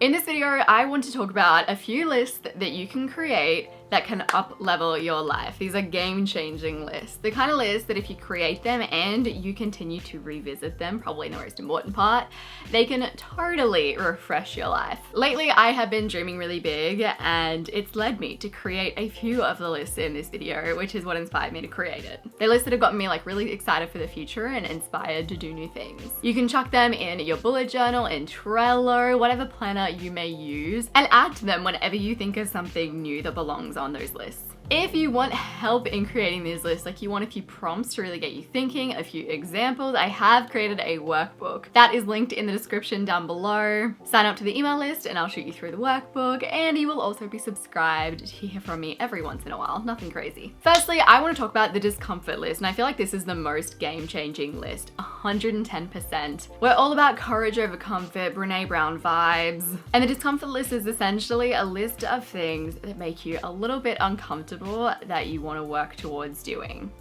In this video, I want to talk about a few lists that you can create that can up-level your life. These are game-changing lists. The kind of lists that if you create them and you continue to revisit them, probably the most important part, they can totally refresh your life. Lately, I have been dreaming really big and it's led me to create a few of the lists in this video, which is what inspired me to create it. They're lists that have gotten me like really excited for the future and inspired to do new things. You can chuck them in your bullet journal, in Trello, whatever planner you may use, and add to them whenever you think of something new that belongs on those lists. If you want help in creating these lists, like you want a few prompts to really get you thinking, a few examples, I have created a workbook that is linked in the description down below. Sign up to the email list and I'll shoot you through the workbook, and you will also be subscribed to hear from me every once in a while, nothing crazy. Firstly, I want to talk about the discomfort list, and I feel like this is the most game-changing list, 110%. We're all about courage over comfort, Brene Brown vibes. And the discomfort list is essentially a list of things that make you a little bit uncomfortable that you want to work towards doing.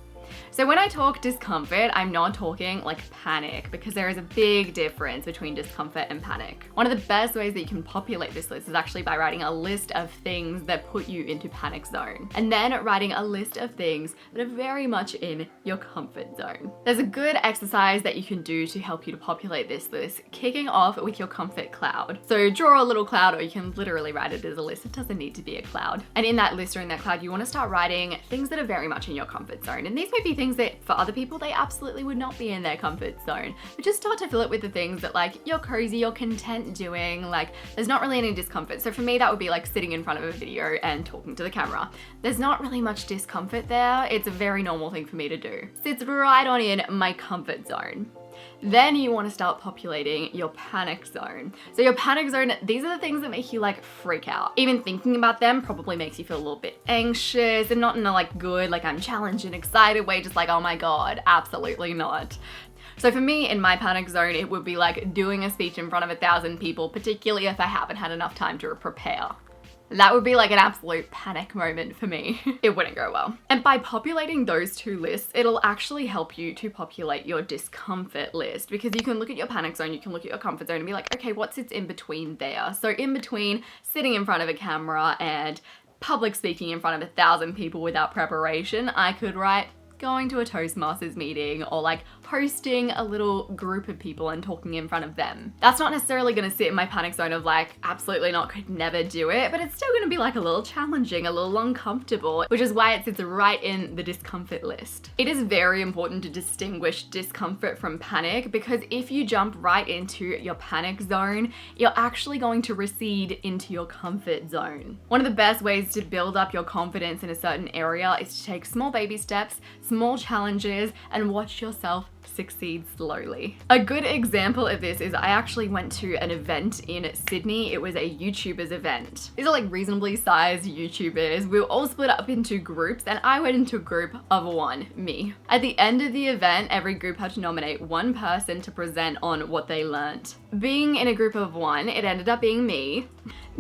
So when I talk discomfort, I'm not talking like panic, because there is a big difference between discomfort and panic. One of the best ways that you can populate this list is actually by writing a list of things that put you into panic zone, and then writing a list of things that are very much in your comfort zone. There's a good exercise that you can do to help you to populate this list, kicking off with your comfort cloud. So draw a little cloud, or you can literally write it as a list. It doesn't need to be a cloud. And in that list or in that cloud, you want to start writing things that are very much in your comfort zone. And these may be things that for other people, they absolutely would not be in their comfort zone. But just start to fill it with the things that like you're cozy, you're content doing, like there's not really any discomfort. So for me, that would be like sitting in front of a video and talking to the camera. There's not really much discomfort there. It's a very normal thing for me to do. Sits right on in my comfort zone. Then you want to start populating your panic zone. So your panic zone, these are the things that make you like freak out. Even thinking about them probably makes you feel a little bit anxious, and not in a like good, like I'm challenged and excited way, just like, oh my God, absolutely not. So for me, in my panic zone, it would be like doing a speech in front of 1,000 people, particularly if I haven't had enough time to prepare. That would be like an absolute panic moment for me. It wouldn't go well. And by populating those two lists, it'll actually help you to populate your discomfort list, because you can look at your panic zone, you can look at your comfort zone and be like, okay, what sits in between there? So in between sitting in front of a camera and public speaking in front of 1,000 people without preparation, I could write going to a Toastmasters meeting, or like hosting a little group of people and talking in front of them. That's not necessarily gonna sit in my panic zone of like, absolutely not, could never do it, but it's still gonna be like a little challenging, a little uncomfortable, which is why it sits right in the discomfort list. It is very important to distinguish discomfort from panic, because if you jump right into your panic zone, you're actually going to recede into your comfort zone. One of the best ways to build up your confidence in a certain area is to take small baby steps, small challenges, and watch yourself succeed slowly. A good example of this is I actually went to an event in Sydney. It was a YouTubers event. These are like reasonably sized YouTubers. We were all split up into groups, and I went into a group of one, me. At the end of the event, every group had to nominate one person to present on what they learnt. Being in a group of one, it ended up being me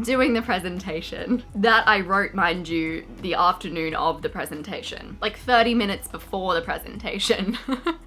doing the presentation that I wrote, mind you, the afternoon of the presentation, like 30 minutes before the presentation.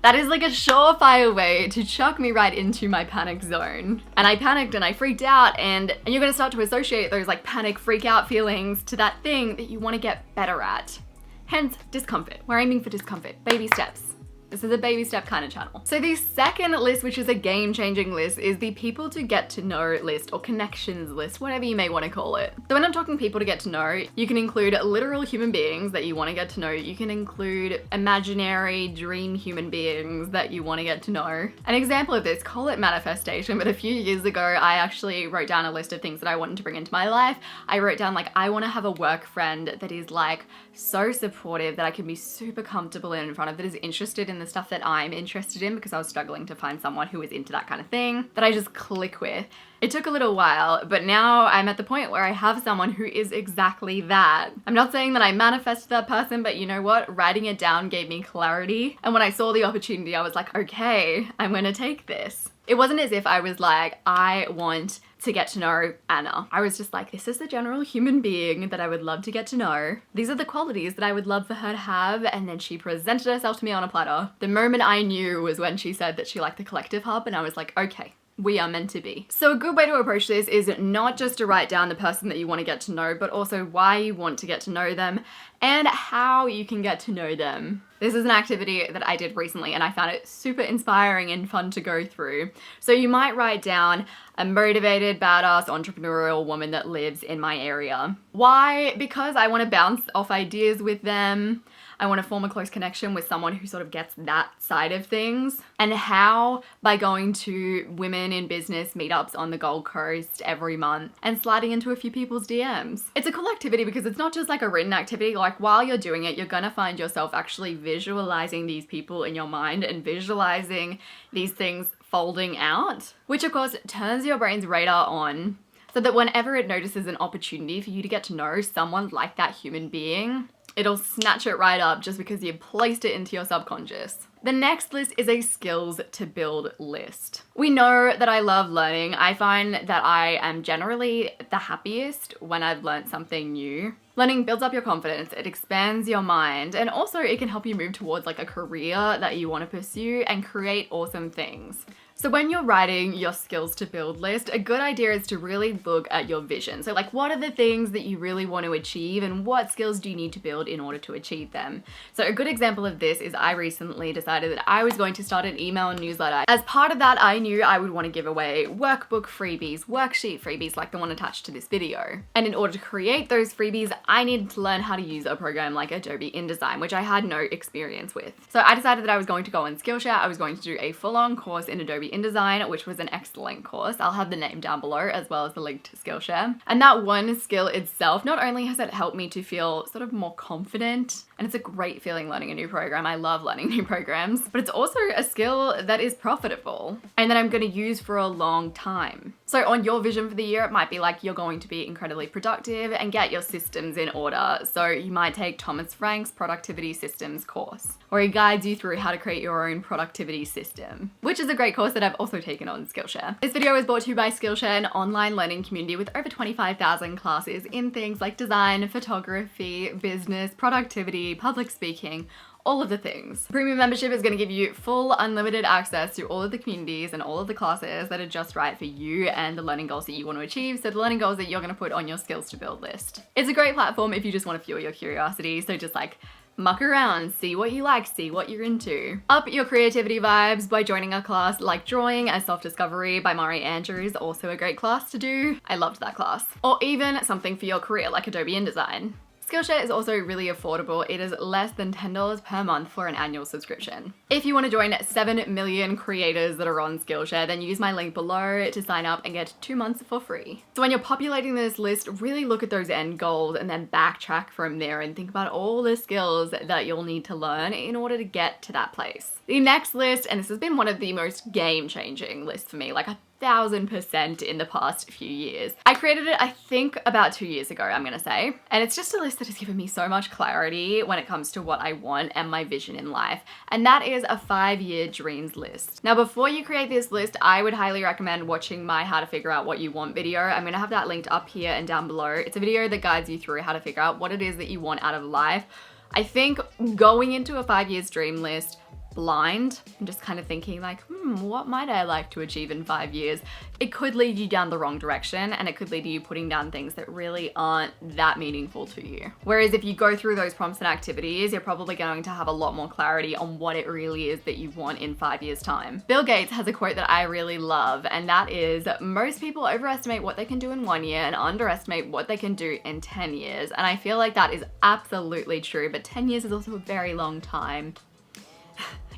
That is like a surefire way to chuck me right into my panic zone. And I panicked and I freaked out, and you're gonna start to associate those like panic, freak out feelings to that thing that you wanna get better at. Hence, discomfort. We're aiming for discomfort, baby steps. This is a baby step kind of channel. So the second list, which is a game-changing list, is the people to get to know list, or connections list, whatever you may want to call it. So when I'm talking people to get to know, you can include literal human beings that you want to get to know. You can include imaginary dream human beings that you want to get to know. An example of this, call it manifestation, but a few years ago, I actually wrote down a list of things that I wanted to bring into my life. I wrote down like, I want to have a work friend that is like so supportive, that I can be super comfortable in front of, that is interested in the stuff that I'm interested in, because I was struggling to find someone who was into that kind of thing, that I just click with. It took a little while, but now I'm at the point where I have someone who is exactly that. I'm not saying that I manifested that person, but you know what? Writing it down gave me clarity. And when I saw the opportunity, I was like, okay, I'm gonna take this. It wasn't as if I was like, I want to get to know Anna. I was just like, this is the general human being that I would love to get to know. These are the qualities that I would love for her to have. And then she presented herself to me on a platter. The moment I knew was when she said that she liked the Collective Hub, and I was like, okay, we are meant to be. So a good way to approach this is not just to write down the person that you want to get to know, but also why you want to get to know them and how you can get to know them. This is an activity that I did recently and I found it super inspiring and fun to go through. So you might write down a motivated, badass, entrepreneurial woman that lives in my area. Why? Because I want to bounce off ideas with them. I want to form a close connection with someone who sort of gets that side of things. And how? By going to women in business meetups on the Gold Coast every month and sliding into a few people's DMs. It's a cool activity because it's not just like a written activity. Like while you're doing it, you're gonna find yourself actually visualizing these people in your mind and visualizing these things folding out, which of course turns your brain's radar on so that whenever it notices an opportunity for you to get to know someone like that human being, it'll snatch it right up just because you've placed it into your subconscious. The next list is a skills to build list. We know that I love learning. I find that I am generally the happiest when I've learned something new. Learning builds up your confidence, it expands your mind, and also it can help you move towards like a career that you want to pursue and create awesome things. So when you're writing your skills to build list, a good idea is to really look at your vision. So like, what are the things that you really want to achieve and what skills do you need to build in order to achieve them? So a good example of this is I recently decided that I was going to start an email newsletter. As part of that, I knew I would want to give away workbook freebies, worksheet freebies like the one attached to this video. And in order to create those freebies, I needed to learn how to use a program like Adobe InDesign, which I had no experience with. So I decided that I was going to go on Skillshare. I was going to do a full-on course in Adobe InDesign, which was an excellent course. I'll have the name down below as well as the link to Skillshare. And that one skill itself, not only has it helped me to feel sort of more confident, and it's a great feeling learning a new program. I love learning new programs, but it's also a skill that is profitable and that I'm going to use for a long time. So on your vision for the year, it might be like you're going to be incredibly productive and get your systems in order. So you might take Thomas Frank's productivity systems course, where he guides you through how to create your own productivity system, which is a great course that I've also taken on Skillshare. This video is brought to you by Skillshare, an online learning community with over 25,000 classes in things like design, photography, business, productivity, public speaking, all of the things. Premium membership is going to give you full unlimited access to all of the communities and all of the classes that are just right for you and the learning goals that you want to achieve. So the learning goals that you're going to put on your skills to build list. It's a great platform if you just want to fuel your curiosity. So just like muck around, see what you like, see what you're into. Up your creativity vibes by joining a class like Drawing and Self-Discovery by Mari Andrews, also a great class to do. I loved that class. Or even something for your career like Adobe InDesign. Skillshare is also really affordable. It is less than $10 per month for an annual subscription. If you want to join 7 million creators that are on Skillshare, then use my link below to sign up and get 2 months for free. So when you're populating this list, really look at those end goals and then backtrack from there and think about all the skills that you'll need to learn in order to get to that place. The next list, and this has been one of the most game-changing lists for me, like 1000% in the past few years. I created it, I think, about 2 years ago, I'm gonna say. And it's just a list that has given me so much clarity when it comes to what I want and my vision in life. And that is a 5-year dreams list. Now, before you create this list, I would highly recommend watching my How to Figure Out What You Want video. I'm gonna have that linked up here and down below. It's a video that guides you through how to figure out what it is that you want out of life. I think going into a 5 years dream list blind and just kind of thinking like, what might I like to achieve in 5 years? It could lead you down the wrong direction and it could lead to you putting down things that really aren't that meaningful to you. Whereas if you go through those prompts and activities, you're probably going to have a lot more clarity on what it really is that you want in 5 years' time. Bill Gates has a quote that I really love, and that is, most people overestimate what they can do in 1 year and underestimate what they can do in 10 years. And I feel like that is absolutely true, but 10 years is also a very long time.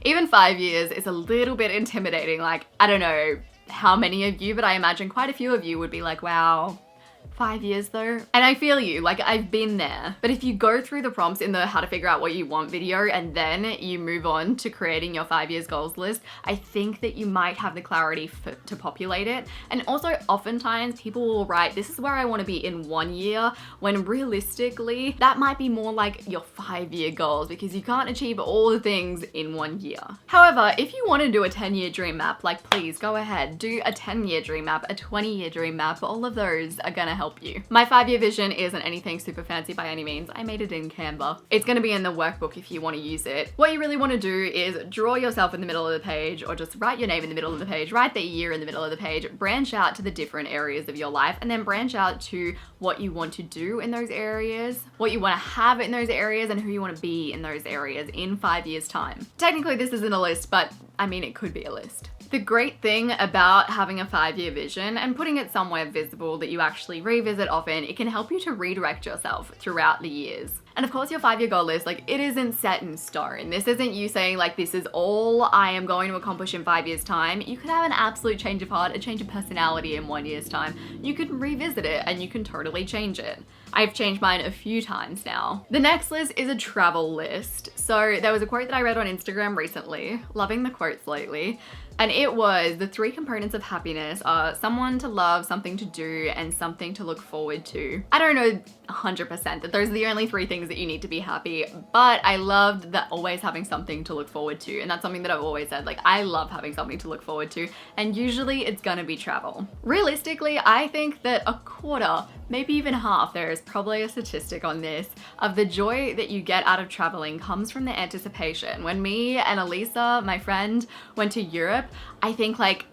Even 5 years is a little bit intimidating. Like, I don't know how many of you, but I imagine quite a few of you would be like, wow, 5 years though. And I feel you, like I've been there. But if you go through the prompts in the How to Figure Out What You Want video and then you move on to creating your 5 years goals list, I think that you might have the clarity to populate it. And also oftentimes people will write, this is where I want to be in 1 year, when realistically that might be more like your 5-year goals because you can't achieve all the things in 1 year. However, if you want to do a 10-year dream map, like please go ahead, do a 10-year dream map, a 20-year dream map. All of those are gonna help you. My 5-year vision isn't anything super fancy by any means. I made it in Canva. It's gonna be in the workbook if you want to use it. What you really want to do is draw yourself in the middle of the page, or just write your name in the middle of the page, write the year in the middle of the page, branch out to the different areas of your life, and then branch out to what you want to do in those areas, what you want to have in those areas, and who you want to be in those areas in 5 years' time. Technically, this isn't a list, but I mean, it could be a list. The great thing about having a 5-year vision and putting it somewhere visible that you actually revisit often, it can help you to redirect yourself throughout the years. And of course, your 5-year goal list, like, it isn't set in stone. This isn't you saying like, this is all I am going to accomplish in 5 years' time. You could have an absolute change of heart, a change of personality in 1 year's time. You could revisit it and you can totally change it. I've changed mine a few times now. The next list is a travel list. So there was a quote that I read on Instagram recently, loving the quotes lately. And it was, the 3 components of happiness are someone to love, something to do, and something to look forward to. I don't know 100% that those are the only 3 things that you need to be happy, but I loved that always having something to look forward to. And that's something that I've always said, like, I love having something to look forward to. And usually it's gonna be travel. Realistically, I think that a quarter, maybe even half, there is probably a statistic on this, of the joy that you get out of traveling comes from the anticipation. When me and Elisa, my friend, went to Europe, I think, like,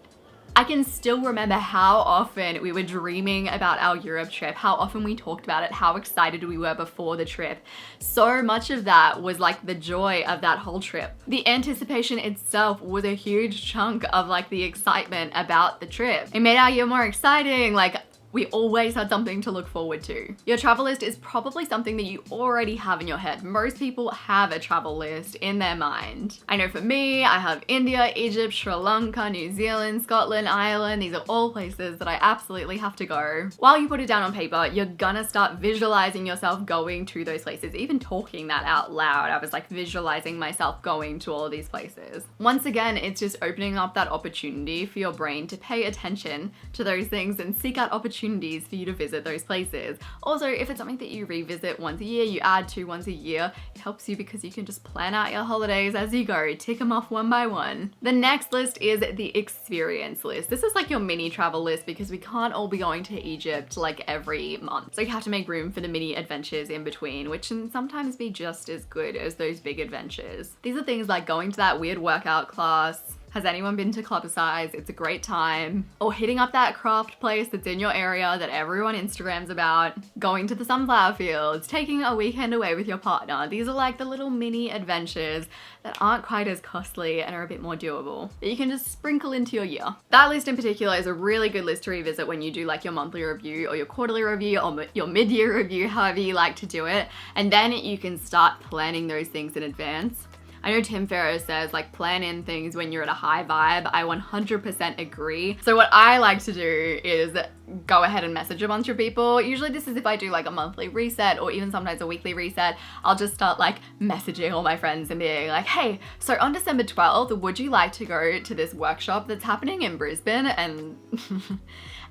I can still remember how often we were dreaming about our Europe trip, how often we talked about it, how excited we were before the trip. So much of that was like the joy of that whole trip. The anticipation itself was a huge chunk of like the excitement about the trip. It made our year more exciting. Like, we always had something to look forward to. Your travel list is probably something that you already have in your head. Most people have a travel list in their mind. I know for me, I have India, Egypt, Sri Lanka, New Zealand, Scotland, Ireland. These are all places that I absolutely have to go. While you put it down on paper, you're gonna start visualizing yourself going to those places. Even talking that out loud, I was like visualizing myself going to all of these places. Once again, it's just opening up that opportunity for your brain to pay attention to those things and seek out opportunities for you to visit those places. Also, if it's something that you revisit once a year, you add to once a year, it helps you because you can just plan out your holidays as you go, tick them off one by one. The next list is the experience list. This is like your mini travel list because we can't all be going to Egypt like every month. So you have to make room for the mini adventures in between, which can sometimes be just as good as those big adventures. These are things like going to that weird workout class. Has anyone been to Club Size? It's a great time. Or hitting up that craft place that's in your area that everyone Instagrams about. Going to the sunflower fields, taking a weekend away with your partner. These are like the little mini adventures that aren't quite as costly and are a bit more doable, that you can just sprinkle into your year. That list in particular is a really good list to revisit when you do like your monthly review or your quarterly review or your mid-year review, however you like to do it. And then you can start planning those things in advance. I know Tim Ferriss says like plan in things when you're at a high vibe. I 100% agree. So what I like to do is go ahead and message a bunch of people. Usually this is if I do like a monthly reset or even sometimes a weekly reset. I'll just start like messaging all my friends and being like, hey, so on December 12th, would you like to go to this workshop that's happening in Brisbane?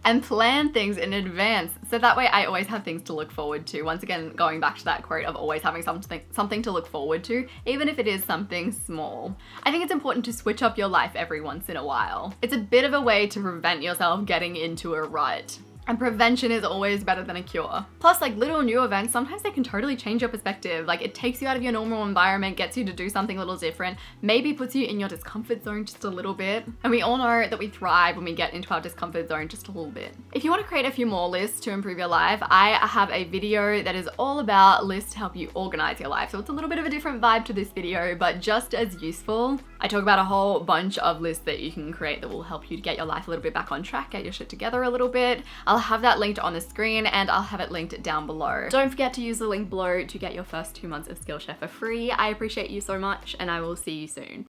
And plan things in advance. So that way I always have things to look forward to. Once again, going back to that quote of always having something to look forward to, even if it is something small. I think it's important to switch up your life every once in a while. It's a bit of a way to prevent yourself getting into a rut. And prevention is always better than a cure. Plus, like little new events, sometimes they can totally change your perspective. Like it takes you out of your normal environment, gets you to do something a little different, maybe puts you in your discomfort zone just a little bit. And we all know that we thrive when we get into our discomfort zone just a little bit. If you want to create a few more lists to improve your life, I have a video that is all about lists to help you organize your life. So it's a little bit of a different vibe to this video, but just as useful. I talk about a whole bunch of lists that you can create that will help you to get your life a little bit back on track, get your shit together a little bit. I'll have that linked on the screen and I'll have it linked down below. Don't forget to use the link below to get your first 2 months of Skillshare for free. I appreciate you so much and I will see you soon.